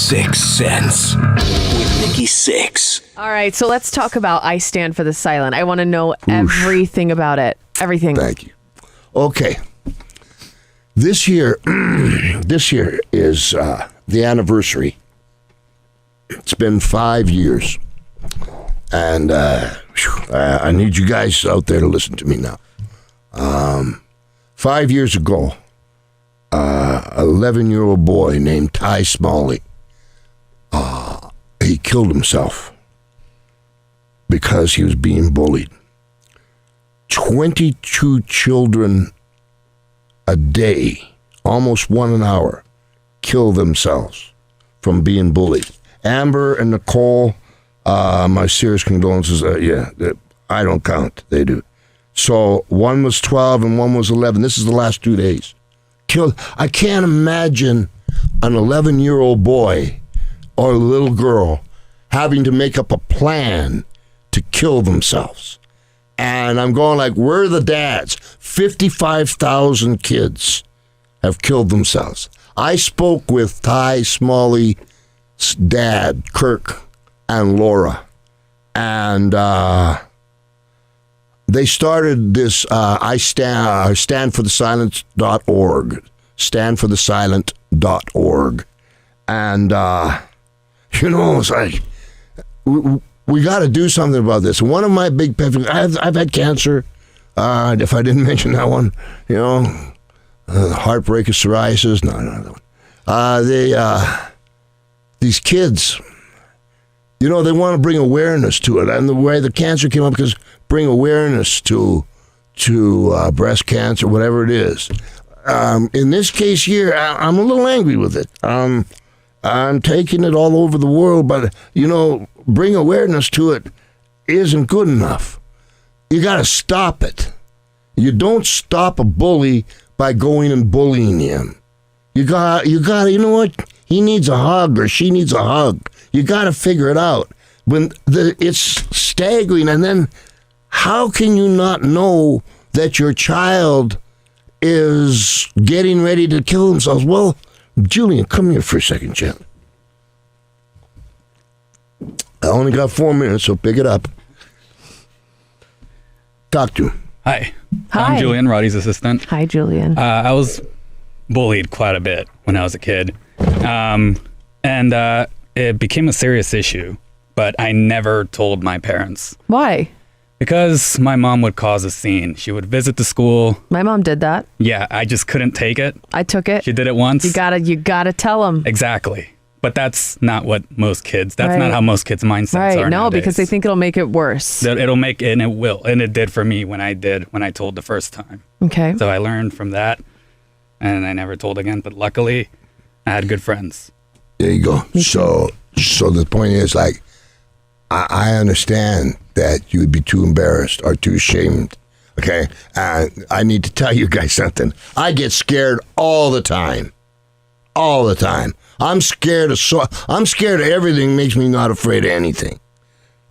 Sixx Sense with Nikki Sixx. All right, so let's talk about I Stand for the Silent. I want to know everything about it. Everything. Thank you. Okay. This year is the anniversary. It's been 5 years. And I need you guys out there to listen to me now. 5 years ago, 11-year-old boy named Ty Smalley, he killed himself because he was being bullied. 22 children a day, almost one an hour, kill themselves from being bullied. Amber and Nicole, my serious condolences. I don't count. They do. So one was 12 and one was 11. This is the last 2 days. Killed. I can't imagine an 11-year-old boy or a little girl having to make up a plan to kill themselves. And I'm going like, where are the dads? 55,000 kids have killed themselves. I spoke with Ty Smalley's dad, Kirk, and Laura. And they started this standforthesilent.org. Standforthesilent.org. And, it's like, we got to do something about this. One of my big pet peeves, I've had cancer. If I didn't mention that one, heartbreak of psoriasis. No, that one. These kids, they want to bring awareness to it. And the way the cancer came up, because bring awareness to breast cancer, whatever it is. In this case here, I'm a little angry with it. I'm taking it all over the world, but, bring awareness to it isn't good enough. You got to stop it. You don't stop a bully by going and bullying him. You got, you know what? He needs a hug or she needs a hug. You got to figure it out. When it's staggering, and then how can you not know that your child is getting ready to kill themselves? Well, Julian, come here for a second, champ. I only got 4 minutes, so pick it up. Talk to him. Hi. Hi. I'm Julian, Rowdy's assistant. Hi, Julian. I was bullied quite a bit when I was a kid. And it became a serious issue, but I never told my parents. Why? Because my mom would cause a scene. She would visit the school. My mom did that. Yeah, I just couldn't take it. I took it. She did it once. You gotta tell them. Exactly. But that's not what most kids, not how most kids' mindsets are No, nowadays. because they think it'll make it worse. It'll make it, and it will. And it did for me when I told the first time. Okay. So I learned from that, and I never told again. But luckily, I had good friends. There you go. So the point is, like, I understand that you would be too embarrassed or too ashamed. Okay, and I need to tell you guys something. I get scared all the time. All the time. I'm scared of everything. Makes me not afraid of anything.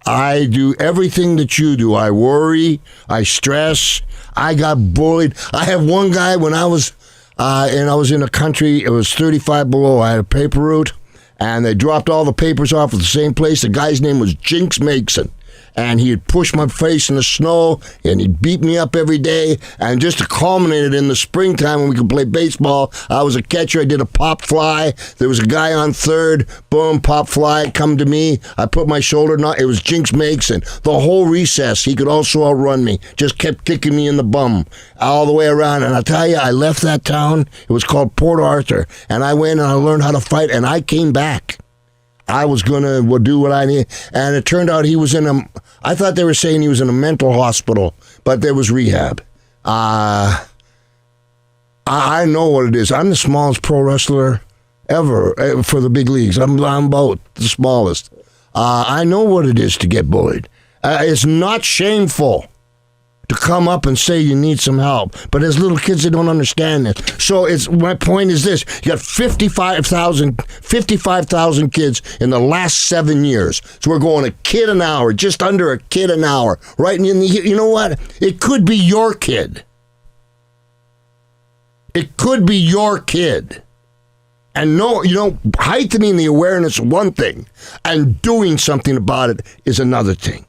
I do everything that you do. I worry. I stress. I got bullied. I have one guy when I was in a country. It was 35 below. I had a paper route, and they dropped all the papers off at the same place. The guy's name was Jinx Mason. And he'd push my face in the snow, and he'd beat me up every day. And just to culminate it in the springtime when we could play baseball, I was a catcher. I did a pop fly. There was a guy on third. Boom, pop fly, come to me. I put my shoulder, it was Jinx Mason. The whole recess, he could also outrun me. Just kept kicking me in the bum all the way around. And I'll tell you, I left that town. It was called Port Arthur. And I went and I learned how to fight, and I came back. I was going to do what I need. And it turned out I thought they were saying he was in a mental hospital, but there was rehab. I know what it is. I'm the smallest pro wrestler ever for the big leagues. I'm about the smallest. I know what it is to get bullied. It's not shameful to come up and say you need some help. But as little kids, they don't understand it. So my point is this. You got 55,000 kids in the last 7 years. So we're going a kid an hour, just under a kid an hour. Right? And you know what? It could be your kid. It could be your kid. And heightening the awareness is one thing, and doing something about it is another thing.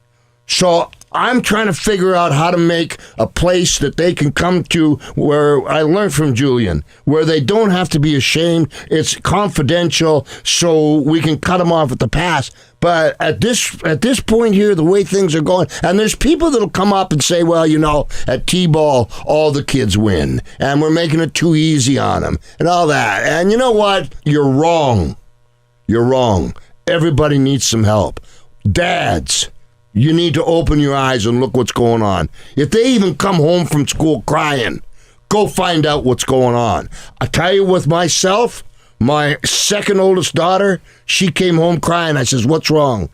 So I'm trying to figure out how to make a place that they can come to where I learned from Julian, where they don't have to be ashamed. It's confidential, so we can cut them off at the pass. But at this point here, the way things are going, and there's people that'll come up and say, well, at T-ball, all the kids win, and we're making it too easy on them, and all that. And you know what? You're wrong. You're wrong. Everybody needs some help. Dads, you need to open your eyes and look what's going on. If they even come home from school crying, go find out what's going on. I tell you, with myself, my second oldest daughter, she came home crying. I says, what's wrong?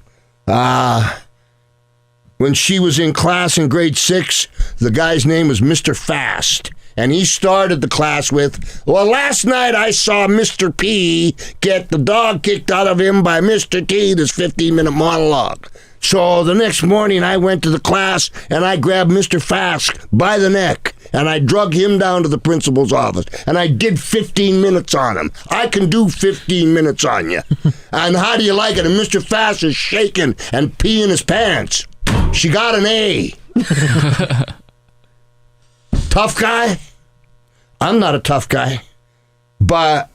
When she was in class in grade 6, the guy's name was Mr. Fast. And he started the class with, well, last night I saw Mr. P get the dog kicked out of him by Mr. T, this 15-minute monologue. So the next morning I went to the class and I grabbed Mr. Fast by the neck and I drug him down to the principal's office and I did 15 minutes on him. I can do 15 minutes on you. And how do you like it? And Mr. Fast is shaking and peeing his pants. She got an A. Tough guy? I'm not a tough guy. But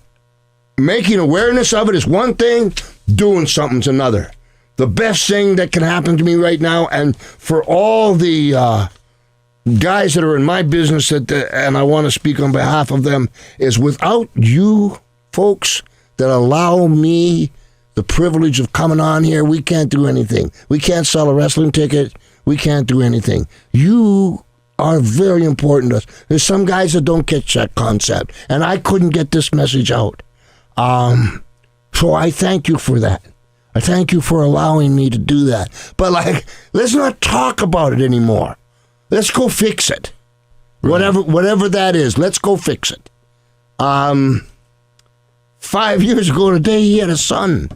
making awareness of it is one thing, doing something's another. The best thing that can happen to me right now, and for all the guys that are in my business, and I want to speak on behalf of them, is without you folks that allow me the privilege of coming on here, we can't do anything. We can't sell a wrestling ticket. We can't do anything. You are very important to us. There's some guys that don't catch that concept, and I couldn't get this message out. So I thank you for that. I thank you for allowing me to do that. But let's not talk about it anymore. Let's go fix it. Right. Whatever that is, let's go fix it. 5 years ago today, he had a son.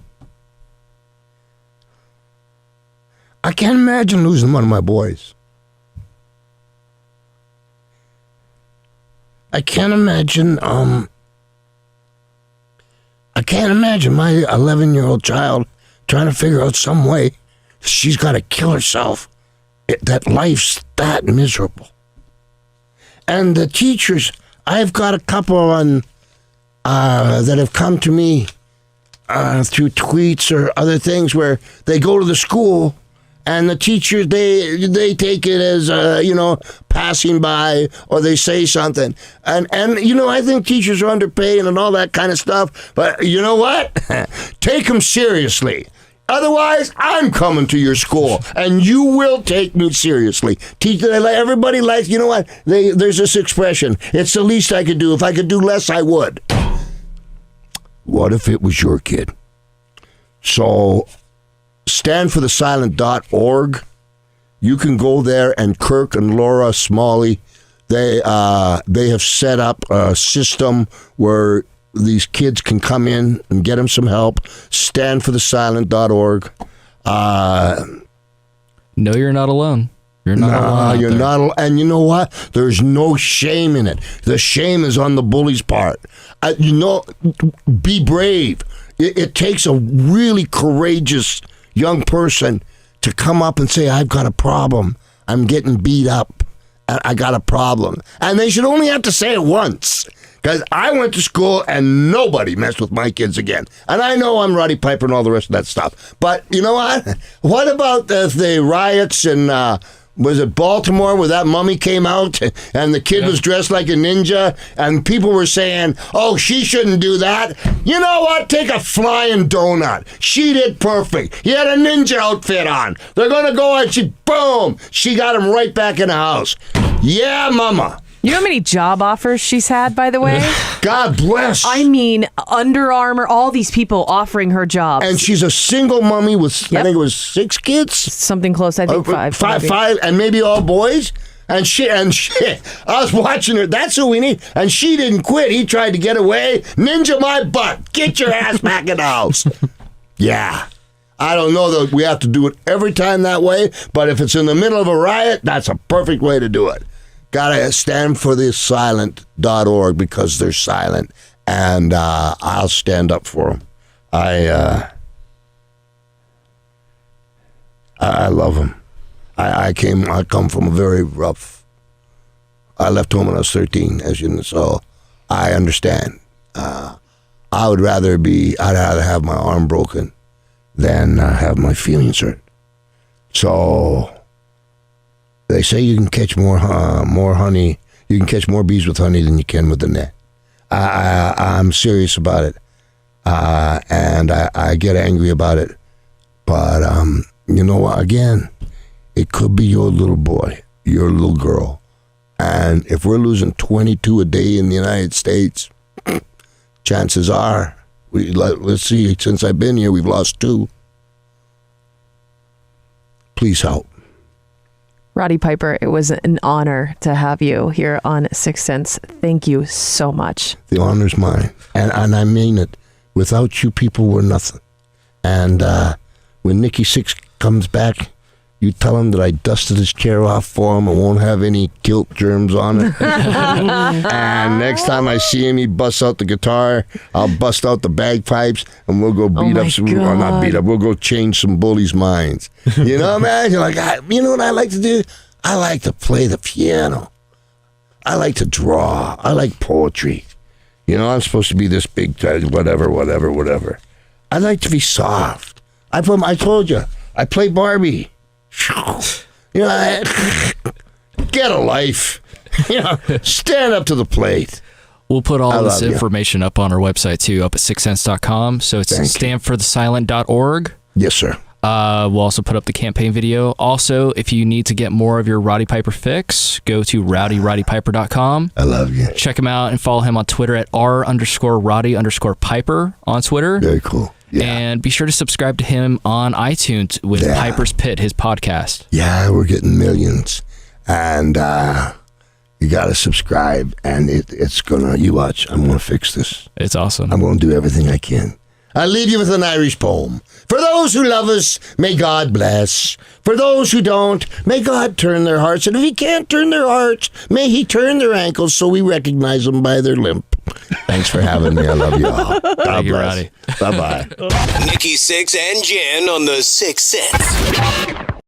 I can't imagine losing one of my boys. I can't imagine my 11-year-old child trying to figure out some way she's got to kill herself. That life's that miserable. And the teachers, I've got a couple on that have come to me through tweets or other things where they go to the school and the teachers, they take it as, passing by, or they say something. And I think teachers are underpaid and all that kind of stuff. But you know what? Take them seriously. Otherwise, I'm coming to your school, and you will take me seriously. Everybody likes, you know what? There's this expression, it's the least I could do. If I could do less, I would. What if it was your kid? So, standforthesilent.org. You can go there, and Kirk and Laura Smalley, they have set up a system where these kids can come in and get them some help. Standforthesilent.org. No, you're not alone. You're not alone. You're not alone. And you know what? There's no shame in it. The shame is on the bully's part. Be brave. It takes a really courageous young person to come up and say, I've got a problem. I'm getting beat up. I got a problem. And they should only have to say it once. Because I went to school and nobody messed with my kids again. And I know I'm Roddy Piper and all the rest of that stuff. But you know what? What about the riots in, was it Baltimore, where that mummy came out and the kid was dressed like a ninja and people were saying, oh, she shouldn't do that. You know what? Take a flying donut. She did perfect. He had a ninja outfit on. They're going to go and boom, she got him right back in the house. Yeah, mama. You know how many job offers she's had, by the way? God bless. I mean, Under Armour, all these people offering her jobs. And she's a single mommy with, I think it was 6 kids? Something close, I think 5. Five, and maybe all boys? And she, I was watching her. That's who we need. And she didn't quit. He tried to get away. Ninja my butt. Get your ass back in the house. Yeah. I don't know that we have to do it every time that way, but if it's in the middle of a riot, that's a perfect way to do it. Gotta stand for the silent.org because they're silent. and I'll stand up for him. I love him. I come from a very rough. I left home when I was 13, as you know, so I understand. I'd rather have my arm broken than have my feelings hurt. So they say you can catch more honey. You can catch more bees with honey than you can with the net. I'm serious about it, and I get angry about it. But you know what? Again, it could be your little boy, your little girl, and if we're losing 22 a day in the United States, chances are, let's see. Since I've been here, we've lost 2. Please help. Roddy Piper, it was an honor to have you here on Sixx Sense. Thank you so much. The honor's mine. And I mean it. Without you people, we're nothing. And when Nikki Sixx comes back, you tell him that I dusted his chair off for him and won't have any guilt germs on it. And next time I see him, he busts out the guitar. I'll bust out the bagpipes, and we'll go beat up some, or not beat up, we'll go change some bullies' minds. You know, man? You're like, you know what I like to do? I like to play the piano. I like to draw. I like poetry. You know, I'm supposed to be this big, whatever. I like to be soft. I told you, I play Barbie. You know, get a life. You know, stand up to the plate. We'll put all this information up on our website too, up at sixxsense.com. So it's standforthesilent.org. Yes, sir. We'll also put up the campaign video. Also, if you need to get more of your Roddy Piper fix, go to rowdyroddypiper.com. I love you. Check him out and follow him on Twitter at r_Roddy_Piper on Twitter. Very cool. Yeah. And be sure to subscribe to him on iTunes with Piper's Pit, his podcast. Yeah, we're getting millions. And you got to subscribe. And it's going to, you watch, I'm going to fix this. It's awesome. I'm going to do everything I can. I leave you with an Irish poem. For those who love us, may God bless. For those who don't, may God turn their hearts. And if he can't turn their hearts, may he turn their ankles so we recognize them by their limp. Thanks for having me. I love you all. God bless. Bye-bye. Nikki Sixx and Jen on the Sixx Sense.